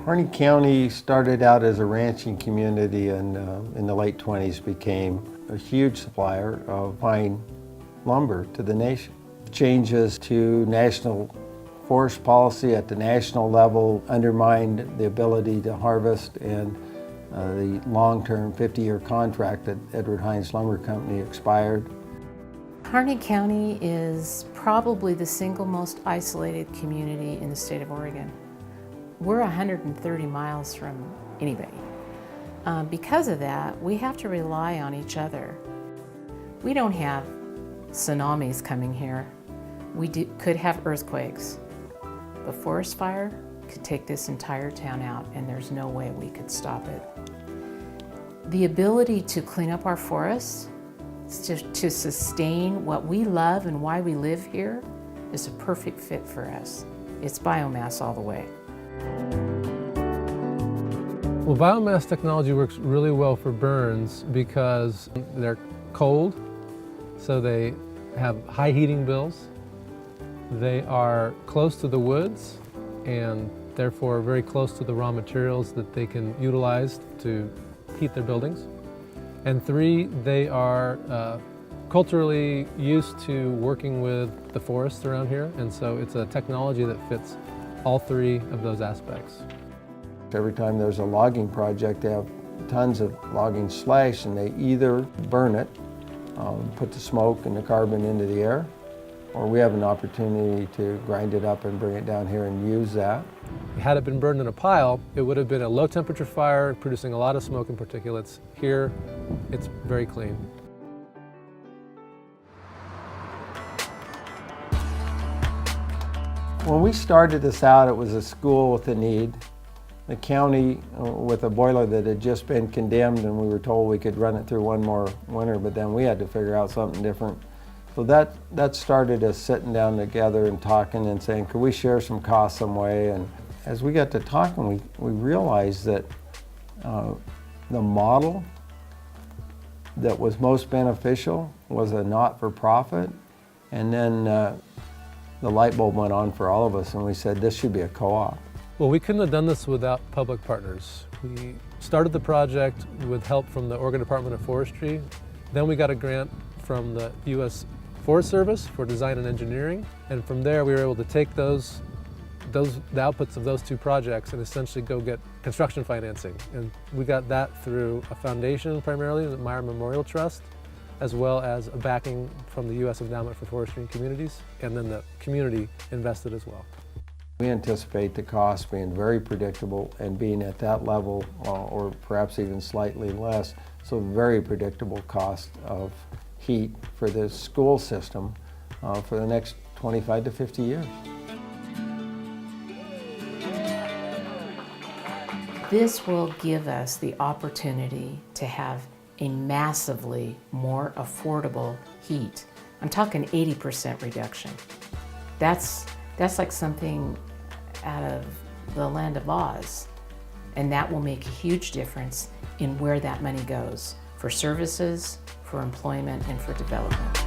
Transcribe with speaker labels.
Speaker 1: Harney County started out as a ranching community and in the late 20s became a huge supplier of pine lumber to the nation. Changes to national forest policy at the national level undermined the ability to harvest, and the long-term 50-year contract that Edward Hines Lumber Company expired.
Speaker 2: Harney County is probably the single most isolated community in the state of Oregon. We're 130 miles from anybody. Because of that, we have to rely on each other. We don't have tsunamis coming here. We could have earthquakes. A forest fire could take this entire town out, and there's no way we could stop it. The ability to clean up our forests, to sustain what we love and why we live here, is a perfect fit for us. It's biomass all the way.
Speaker 3: Well, biomass technology works really well for burns because they're cold, so they have high heating bills. They are close to the woods and therefore very close to the raw materials that they can utilize to heat their buildings. And 3, they are culturally used to working with the forests around here, and so it's a technology that fits all 3 of those aspects.
Speaker 1: Every time there's a logging project, they have tons of logging slash, and they either burn it, put the smoke and the carbon into the air, or we have an opportunity to grind it up and bring it down here and use that.
Speaker 3: Had it been burned in a pile, it would have been a low temperature fire producing a lot of smoke and particulates. Here, it's very clean.
Speaker 1: When we started this out, it was a school with a need. The county with a boiler that had just been condemned, and we were told we could run it through one more winter, but then we had to figure out something different. So that started us sitting down together and talking and saying, could we share some costs some way? And as we got to talking, we realized that the model that was most beneficial was a not-for-profit. And then the light bulb went on for all of us, and we said, this should be a co-op.
Speaker 3: Well, we couldn't have done this without public partners. We started the project with help from the Oregon Department of Forestry. Then we got a grant from the US Forest Service for design and engineering. And from there, we were able to take the outputs of those 2 projects and essentially go get construction financing. And we got that through a foundation, primarily, the Meyer Memorial Trust, as well as a backing from the US Endowment for Forestry and Communities, and then the community invested as well.
Speaker 1: We anticipate the cost being very predictable and being at that level, or perhaps even slightly less, so very predictable cost of heat for the school system for the next 25 to 50 years.
Speaker 2: This will give us the opportunity to have a massively more affordable heat. I'm talking 80% reduction. That's like something out of the land of Oz, and that will make a huge difference in where that money goes for services, for employment, and for development.